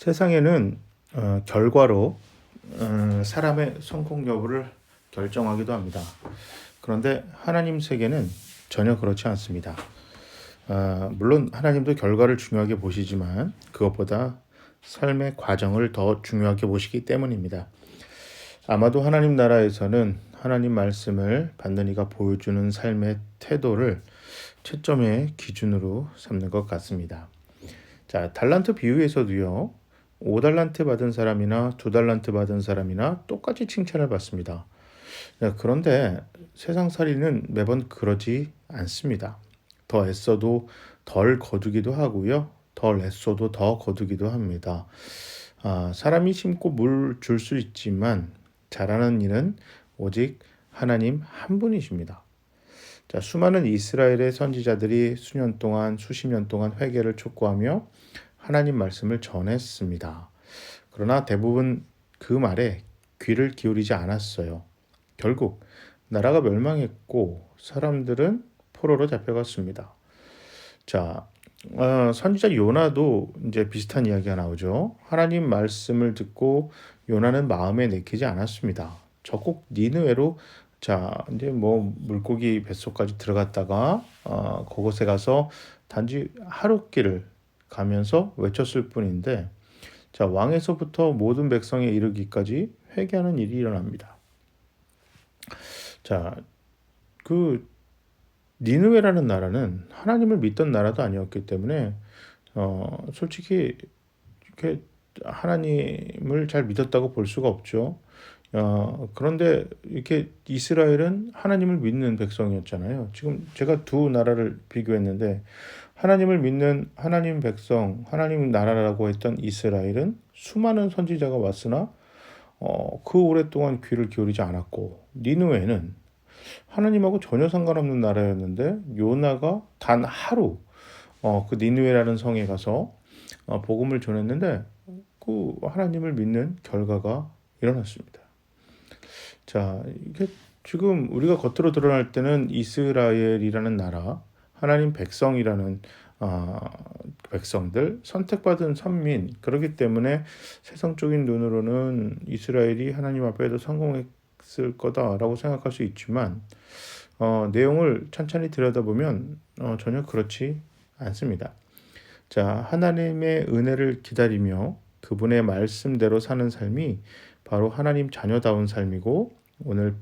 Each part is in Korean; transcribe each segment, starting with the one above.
세상에는 결과로 사람의 성공 여부를 결정하기도 합니다. 그런데 하나님 세계는 전혀 그렇지 않습니다. 물론 하나님도 결과를 중요하게 보시지만 그것보다 삶의 과정을 더 중요하게 보시기 때문입니다. 아마도 하나님 나라에서는 하나님 말씀을 받는 이가 보여주는 삶의 태도를 채점의 기준으로 삼는 것 같습니다. 자, 달란트 비유에서도요. 5달란트 받은 사람이나 2달란트 받은 사람이나 똑같이 칭찬을 받습니다. 그런데 세상살이는 매번 그러지 않습니다. 더 애써도 덜 거두기도 하고요. 덜 애써도 더 거두기도 합니다. 사람이 심고 물 줄 수 있지만 잘하는 일은 오직 하나님 한 분이십니다. 자, 수많은 이스라엘의 선지자들이 수년 동안, 수십 년 동안 회개를 촉구하며 하나님 말씀을 전했습니다. 그러나 대부분 그 말에 귀를 기울이지 않았어요. 결국 나라가 멸망했고 사람들은 포로로 잡혀갔습니다. 자, 선지자 요나도 이제 비슷한 이야기가 나오죠. 하나님 말씀을 듣고 요나는 마음에 내키지 않았습니다. 적국 니느웨로 이제 뭐 물고기 뱃속까지 들어갔다가 그곳에 가서 단지 하룻길을 가면서 외쳤을 뿐인데 왕에서부터 모든 백성에 이르기까지 회개하는 일이 일어납니다. 자, 그 니느웨라는 나라는 하나님을 믿던 나라도 아니었기 때문에 솔직히 이렇게 하나님을 잘 믿었다고 볼 수가 없죠. 그런데 이렇게 이스라엘은 하나님을 믿는 백성이었잖아요. 지금 제가 두 나라를 비교했는데 하나님을 믿는 하나님 백성, 하나님 나라라고 했던 이스라엘은 수많은 선지자가 왔으나 그 오랫동안 귀를 기울이지 않았고 니느웨는 하나님하고 전혀 상관없는 나라였는데 요나가 단 하루 그 니느웨라는 성에 가서 복음을 전했는데 그 하나님을 믿는 결과가 일어났습니다. 자, 이게 지금 우리가 겉으로 드러날 때는 이스라엘이라는 나라, 하나님 백성이라는 백성들, 선택받은 선민, 그렇기 때문에 세상적인 눈으로는 이스라엘이 하나님 앞에도 성공했을 거다라고 생각할 수 있지만 내용을 찬찬히 들여다보면 전혀 그렇지 않습니다. 자, 하나님의 은혜를 기다리며 그분의 말씀대로 사는 삶이 바로 하나님 자녀다운 삶이고 오늘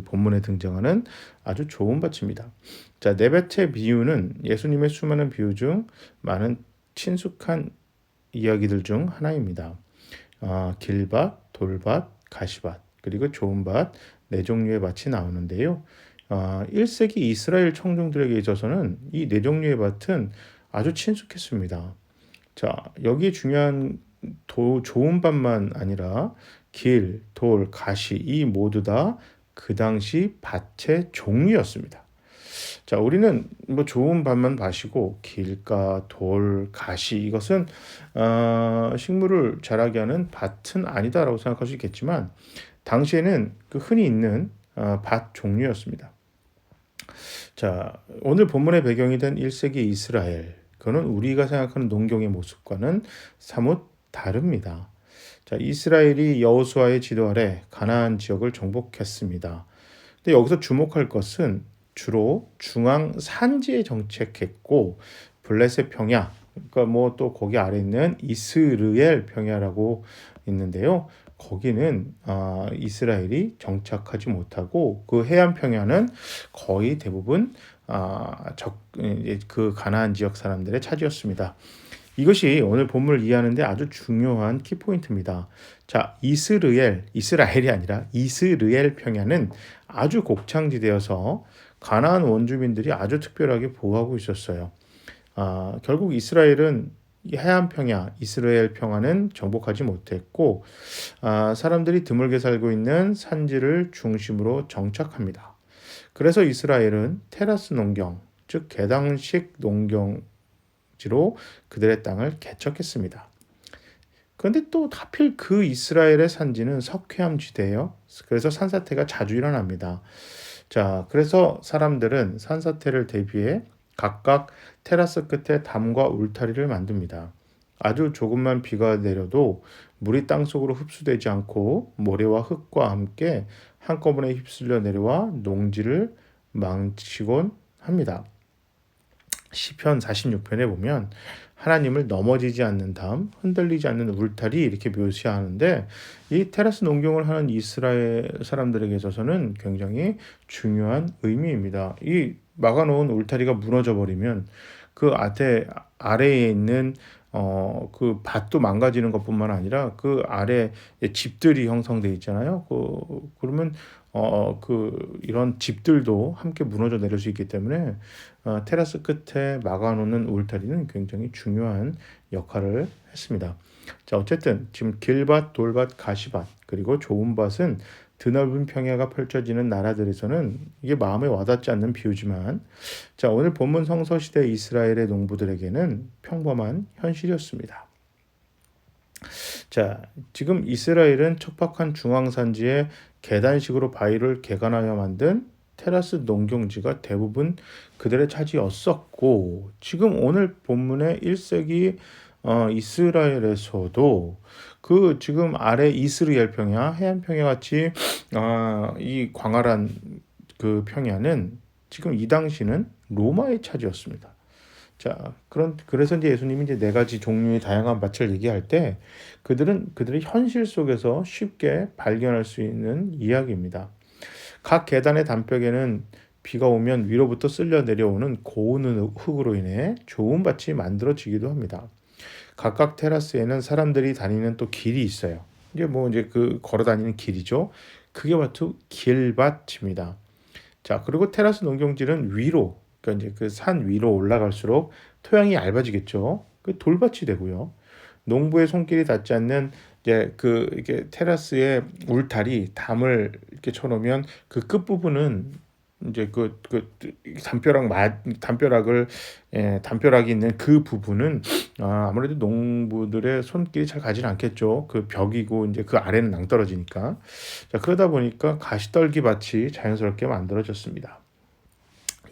본문에 등장하는 아주 좋은 밭입니다. 자, 네베트의 비유는 예수님의 수많은 비유 중 많은 친숙한 이야기들 중 하나입니다. 길밭, 돌밭, 가시밭, 그리고 좋은 밭, 네 종류의 밭이 나오는데요. 1세기 이스라엘 청중들에게 있어서는 이 네 종류의 밭은 아주 친숙했습니다. 자, 여기 중요한 좋은 밭만 아니라 길, 돌, 가시 이 모두 다 그 당시 밭의 종류였습니다. 자, 우리는 뭐 좋은 밭만 밭이고 길가, 돌, 가시 이것은 식물을 자라게 하는 밭은 아니다라고 생각할 수 있겠지만 당시에는 그 흔히 있는 밭 종류였습니다. 자, 오늘 본문의 배경이 된 1세기 이스라엘 그거는 우리가 생각하는 농경의 모습과는 사뭇 다릅니다. 자, 이스라엘이 여호수아의 지도 아래 가나안 지역을 정복했습니다. 근데 여기서 주목할 것은 주로 중앙 산지에 정착했고 블레셋 평야, 그러니까 뭐 또 거기 아래 있는 이스르엘 평야라고 있는데요. 거기는 이스라엘이 정착하지 못하고 그 해안 평야는 거의 대부분 그 가나안 지역 사람들의 차지였습니다. 이것이 오늘 본문을 이해하는데 아주 중요한 키포인트입니다. 자, 이스라엘이 아니라 이스르엘 평야는 아주 곡창지대여서 가나안 원주민들이 아주 특별하게 보호하고 있었어요. 결국 이스라엘은 해안 평야, 이스라엘 평야는 정복하지 못했고 사람들이 드물게 살고 있는 산지를 중심으로 정착합니다. 그래서 이스라엘은 테라스 농경, 즉 계단식 농경 지로 그들의 땅을 개척했습니다. 그런데 또 하필 그 이스라엘의 산지는 석회암 지대예요. 그래서 산사태가 자주 일어납니다. 자, 그래서 사람들은 산사태를 대비해 각각 테라스 끝에 담과 울타리를 만듭니다. 아주 조금만 비가 내려도 물이 땅속으로 흡수되지 않고 모래와 흙과 함께 한꺼번에 휩쓸려 내려와 농지를 망치곤 합니다. 시편 46편에 보면 하나님을 넘어지지 않는 담, 흔들리지 않는 울타리 이렇게 묘사하는데 이 테라스 농경을 하는 이스라엘 사람들에게 있어서는 굉장히 중요한 의미입니다. 이 막아놓은 울타리가 무너져 버리면 그 아래에 있는 그 밭도 망가지는 것뿐만 아니라 그 아래 집들이 형성돼 있잖아요. 그러면 이런 집들도 함께 무너져 내릴 수 있기 때문에 테라스 끝에 막아놓는 울타리는 굉장히 중요한 역할을 했습니다. 자, 어쨌든 지금 길밭, 돌밭, 가시밭 그리고 좋은 밭은 드넓은 평야가 펼쳐지는 나라들에서는 이게 마음에 와닿지 않는 비유지만 자, 오늘 본문 성서시대 이스라엘의 농부들에게는 평범한 현실이었습니다. 자, 지금 이스라엘은 척박한 중앙산지에 계단식으로 바위를 개간하여 만든 테라스 농경지가 대부분 그들의 차지였었고 지금 오늘 본문의 1세기 이스라엘에서도 그 지금 아래 이스라엘 평야, 해안 평야 같이 이 광활한 그 평야는 지금 이 당시는 로마의 차지였습니다. 자, 그래서 이제 예수님이 이제 네 가지 종류의 다양한 밭을 얘기할 때 그들의 현실 속에서 쉽게 발견할 수 있는 이야기입니다. 각 계단의 단벽에는 비가 오면 위로부터 쓸려 내려오는 고운 흙으로 인해 좋은 밭이 만들어지기도 합니다. 각각 테라스에는 사람들이 다니는 또 길이 있어요. 이제 그 걸어 다니는 길이죠. 그게 바로 길밭입니다. 자, 그리고 테라스 농경지는 위로, 그러니까 이제 그 산 위로 올라갈수록 토양이 얇아지겠죠. 그 돌밭이 되고요. 농부의 손길이 닿지 않는 이게 테라스의 울타리 담을 이렇게 쳐놓으면 그 끝 부분은 이제 담벼락이 있는 그 부분은 아무래도 농부들의 손길이 잘 가지는 않겠죠. 그 벽이고 이제 그 아래는 낭떠러지니까. 자, 그러다 보니까 가시떨기 밭이 자연스럽게 만들어졌습니다.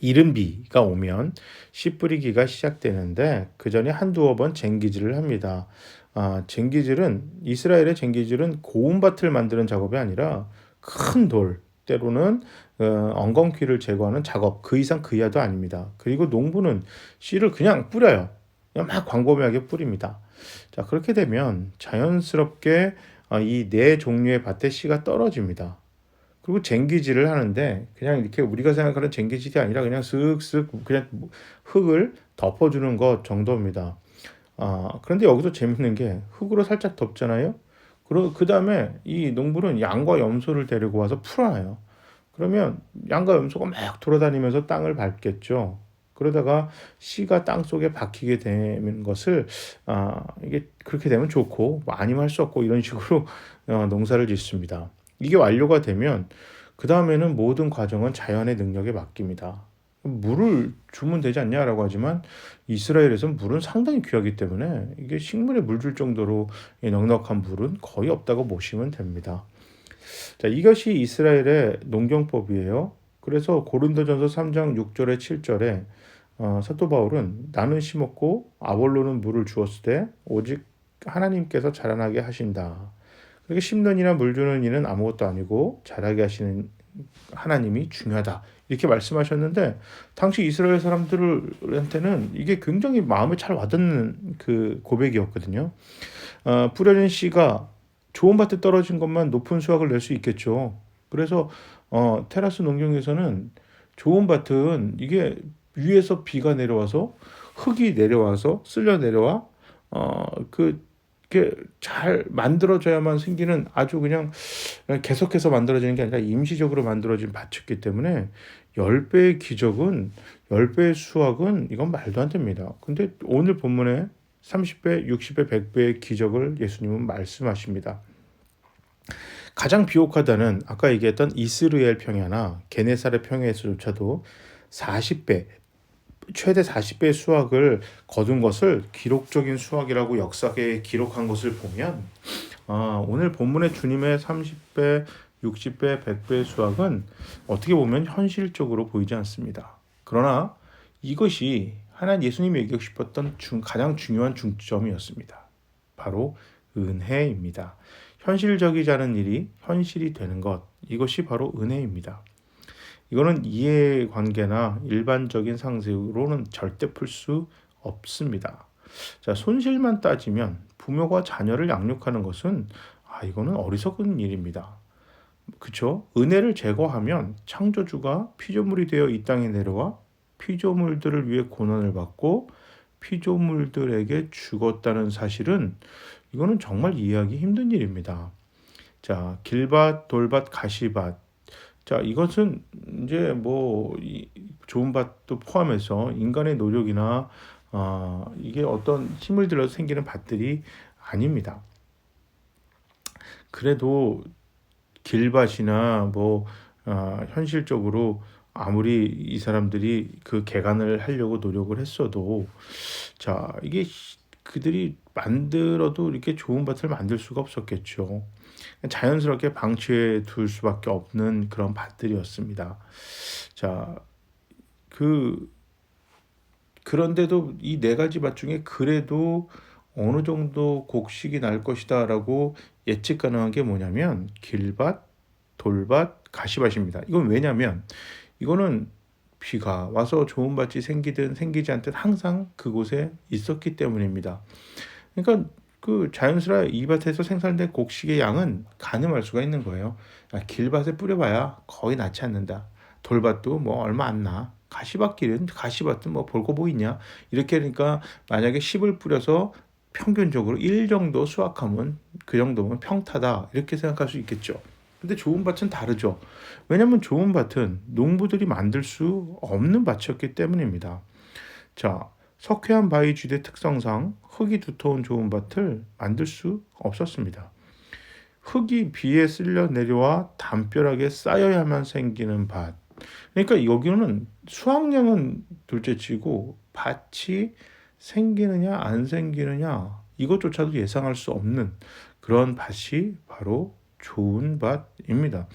이른 비가 오면 씨 뿌리기가 시작되는데 그 전에 한두어 번 쟁기질을 합니다. 이스라엘의 쟁기질은 고운 밭을 만드는 작업이 아니라 큰 돌, 때로는 엉겅퀴를 제거하는 작업, 그 이상 그 이하도 아닙니다. 그리고 농부는 씨를 그냥 뿌려요. 그냥 막 광범위하게 뿌립니다. 자, 그렇게 되면 자연스럽게 이 네 종류의 밭에 씨가 떨어집니다. 그리고 쟁기질을 하는데 그냥 이렇게 우리가 생각하는 쟁기질이 아니라 그냥 슥슥 그냥 흙을 덮어주는 것 정도입니다. 그런데 여기서 재밌는 게 흙으로 살짝 덮잖아요. 그 다음에 이 농부는 양과 염소를 데리고 와서 풀어놔요. 그러면 양과 염소가 막 돌아다니면서 땅을 밟겠죠. 그러다가 씨가 땅 속에 박히게 되는 것을 이게 그렇게 되면 좋고 뭐 아니면 할 수 없고 이런 식으로 농사를 짓습니다. 이게 완료가 되면 그 다음에는 모든 과정은 자연의 능력에 맡깁니다. 물을 주면 되지 않냐라고 하지만 이스라엘에서는 물은 상당히 귀하기 때문에 이게 식물에 물 줄 정도로 넉넉한 물은 거의 없다고 보시면 됩니다. 자, 이것이 이스라엘의 농경법이에요. 그래서 고린도전서 3장 6절에 7절에 사도 바울은 나는 심었고 아볼로는 물을 주었을 때 오직 하나님께서 자라나게 하신다. 그렇게 심는 이나 물 주는 이는 아무것도 아니고 자라게 하시는 하나님이 중요하다. 이렇게 말씀하셨는데 당시 이스라엘 사람들한테는 이게 굉장히 마음에 잘 와닿는 그 고백이었거든요. 뿌려진 씨가 좋은 밭에 떨어진 것만 높은 수확을 낼 수 있겠죠. 그래서 테라스 농경에서는 좋은 밭은 이게 위에서 비가 내려와서 흙이 내려와서 쓸려 내려와 그게 잘 만들어져야만 생기는 아주 그냥 계속해서 만들어지는 게 아니라 임시적으로 만들어진 밭이기 때문에 10배의 기적은 10배의 수확은 이건 말도 안 됩니다. 근데 오늘 본문에 30배, 60배, 100배의 기적을 예수님은 말씀하십니다. 가장 비옥하다는 아까 얘기했던 이스라엘 평야나 게네사렛 평야에서조차도 40배, 최대 40배의 수확을 거둔 것을 기록적인 수확이라고 역사계에 기록한 것을 보면 오늘 본문의 주님의 30배, 60배, 100배의 수확은 어떻게 보면 현실적으로 보이지 않습니다. 그러나 이것이 예수님이 얘기하고 싶었던 가장 중요한 중점이었습니다. 바로 은혜입니다. 현실적이지 않은 일이 현실이 되는 것, 이것이 바로 은혜입니다. 이거는 이해관계나 일반적인 상식으로는 절대 풀 수 없습니다. 자, 손실만 따지면 부모가 자녀를 양육하는 것은 이거는 어리석은 일입니다. 그쵸? 은혜를 제거하면 창조주가 피조물이 되어 이 땅에 내려와 피조물들을 위해 고난을 받고 피조물들에게 죽었다는 사실은 이거는 정말 이해하기 힘든 일입니다. 자, 길밭, 돌밭, 가시밭. 자, 이것은 이제 좋은 밭도 포함해서 인간의 노력이나 이게 어떤 힘을 들여서 생기는 밭들이 아닙니다. 그래도 길밭이나 현실적으로 아무리 이 사람들이 그 개간을 하려고 노력을 했어도 자, 이게 그들이 만들어도 이렇게 좋은 밭을 만들 수가 없었겠죠. 자연스럽게 방치해 둘 수밖에 없는 그런 밭들이었습니다. 자, 그런데도 이 네 가지 밭 중에 그래도 어느 정도 곡식이 날 것이다라고 예측 가능한 게 뭐냐면 길밭, 돌밭, 가시밭입니다. 이건 왜냐면 이거는 비가 와서 좋은 밭이 생기든 생기지 않든 항상 그곳에 있었기 때문입니다. 그러니까 그 자연스레 이 밭에서 생산된 곡식의 양은 가늠할 수가 있는 거예요. 길밭에 뿌려봐야 거의 나지 않는다. 돌밭도 얼마 안 나. 가시밭은 볼 거 뭐 있냐. 이렇게 하니까 만약에 10을 뿌려서 평균적으로 1 정도 수확하면 그 정도면 평타다. 이렇게 생각할 수 있겠죠. 근데 좋은 밭은 다르죠. 왜냐하면 좋은 밭은 농부들이 만들 수 없는 밭이었기 때문입니다. 자, 석회암 바위쥐대 특성상 흙이 두터운 좋은 밭을 만들 수 없었습니다. 흙이 비에 쓸려 내려와 담벼락에 쌓여야만 생기는 밭. 그러니까 여기는 수확량은 둘째치고 밭이 생기느냐 안 생기느냐 이것조차도 예상할 수 없는 그런 밭이 바로 좋은 밭입니다.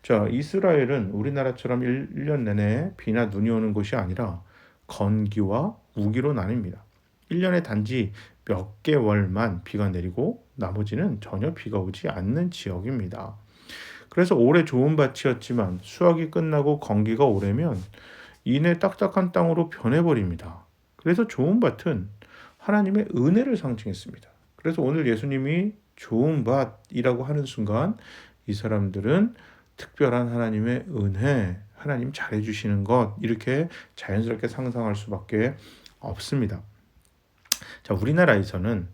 자, 이스라엘은 우리나라처럼 1년 내내 비나 눈이 오는 곳이 아니라 건기와 우기로 나뉩니다. 1년에 단지 몇 개월만 비가 내리고 나머지는 전혀 비가 오지 않는 지역입니다. 그래서 올해 좋은 밭이었지만 수확이 끝나고 건기가 오래면 이내 딱딱한 땅으로 변해버립니다. 그래서 좋은 밭은 하나님의 은혜를 상징했습니다. 그래서 오늘 예수님이 좋은 밭이라고 하는 순간 이 사람들은 특별한 하나님의 은혜, 하나님 잘해주시는 것 이렇게 자연스럽게 상상할 수밖에 없습니다. 자, 우리나라에서는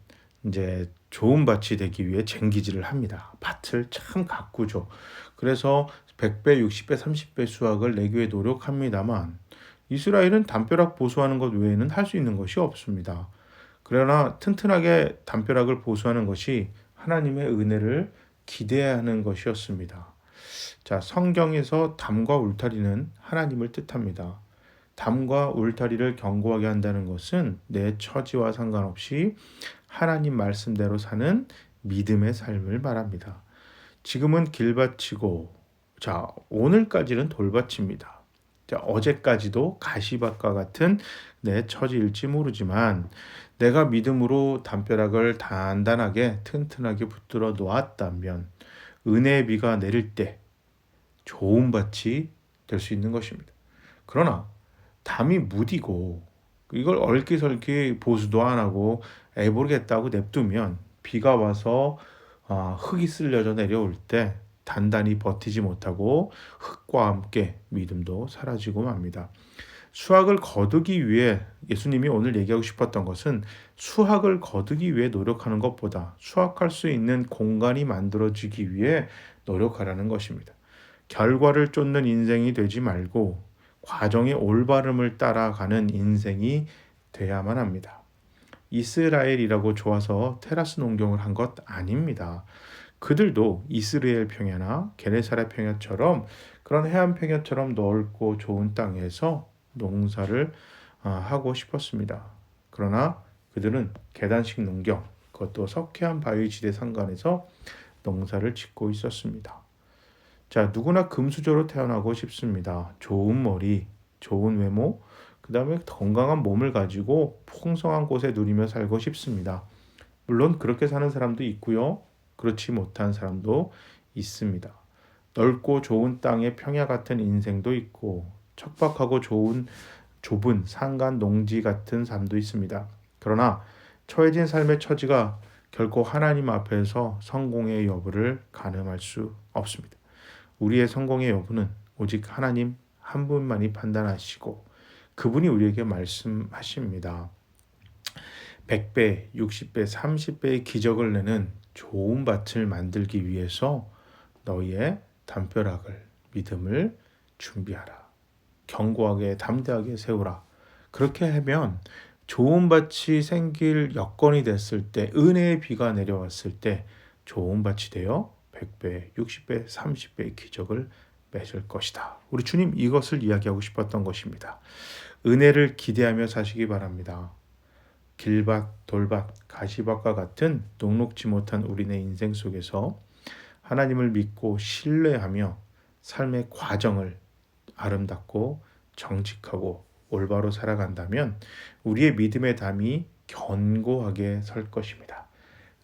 이제 좋은 밭이 되기 위해 쟁기질을 합니다. 밭을 참 가꾸죠. 그래서 100배, 60배, 30배 수확을 내기 위해 노력합니다만 이스라엘은 담벼락 보수하는 것 외에는 할 수 있는 것이 없습니다. 그러나 튼튼하게 담벼락을 보수하는 것이 하나님의 은혜를 기대하는 것이었습니다. 자, 성경에서 담과 울타리는 하나님을 뜻합니다. 담과 울타리를 견고하게 한다는 것은 내 처지와 상관없이 하나님 말씀대로 사는 믿음의 삶을 말합니다. 지금은 길밭이고, 자, 오늘까지는 돌밭입니다. 자, 어제까지도 가시밭과 같은 내 처지일지 모르지만 내가 믿음으로 담벼락을 단단하게 튼튼하게 붙들어 놓았다면 은혜의 비가 내릴 때 좋은 밭이 될 수 있는 것입니다. 그러나 담이 무디고 이걸 얼기설기 보수도 안 하고 모르겠다고 냅두면 비가 와서 흙이 쓸려져 내려올 때 단단히 버티지 못하고 흙과 함께 믿음도 사라지고 맙니다. 수확을 거두기 위해 예수님이 오늘 얘기하고 싶었던 것은 수확을 거두기 위해 노력하는 것보다 수확할 수 있는 공간이 만들어지기 위해 노력하라는 것입니다. 결과를 쫓는 인생이 되지 말고 과정의 올바름을 따라가는 인생이 돼야만 합니다. 이스라엘이라고 좋아서 테라스 농경을 한 것 아닙니다. 그들도 이스라엘 평야나 게네사렛 평야처럼 그런 해안 평야처럼 넓고 좋은 땅에서 농사를 하고 싶었습니다. 그러나 그들은 계단식 농경, 그것도 석회암 바위지대 상간에서 농사를 짓고 있었습니다. 자, 누구나 금수저로 태어나고 싶습니다. 좋은 머리, 좋은 외모, 그 다음에 건강한 몸을 가지고 풍성한 곳에 누리며 살고 싶습니다. 물론 그렇게 사는 사람도 있고요. 그렇지 못한 사람도 있습니다. 넓고 좋은 땅의 평야 같은 인생도 있고 척박하고 좁은 산간 농지 같은 삶도 있습니다. 그러나 처해진 삶의 처지가 결코 하나님 앞에서 성공의 여부를 가늠할 수 없습니다. 우리의 성공의 여부는 오직 하나님 한 분만이 판단하시고 그분이 우리에게 말씀하십니다. 100배, 60배, 30배의 기적을 내는 좋은 밭을 만들기 위해서 너희의 담벼락을, 믿음을 준비하라. 견고하게 담대하게 세우라. 그렇게 하면 좋은 밭이 생길 여건이 됐을 때, 은혜의 비가 내려왔을 때 좋은 밭이 되어 100배, 60배, 30배의 기적을 맺을 것이다. 우리 주님 이것을 이야기하고 싶었던 것입니다. 은혜를 기대하며 사시기 바랍니다. 길밭, 돌밭, 가시밭과 같은 녹록지 못한 우리네 인생 속에서 하나님을 믿고 신뢰하며 삶의 과정을 아름답고 정직하고 올바로 살아간다면 우리의 믿음의 담이 견고하게 설 것입니다.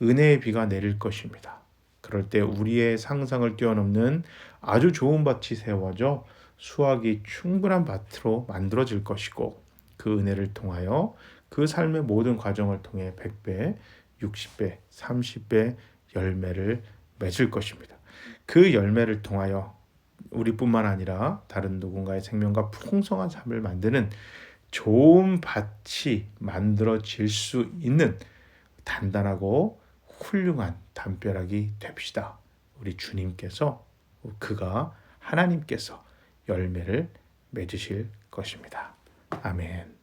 은혜의 비가 내릴 것입니다. 그럴 때 우리의 상상을 뛰어넘는 아주 좋은 밭이 세워져 수확이 충분한 밭으로 만들어질 것이고 그 은혜를 통하여 그 삶의 모든 과정을 통해 100배, 60배, 30배 열매를 맺을 것입니다. 그 열매를 통하여 우리뿐만 아니라 다른 누군가의 생명과 풍성한 삶을 만드는 좋은 밭이 만들어질 수 있는 단단하고 훌륭한 담벼락이 됩시다. 우리 주님께서 그가 하나님께서 열매를 맺으실 것입니다. 아멘.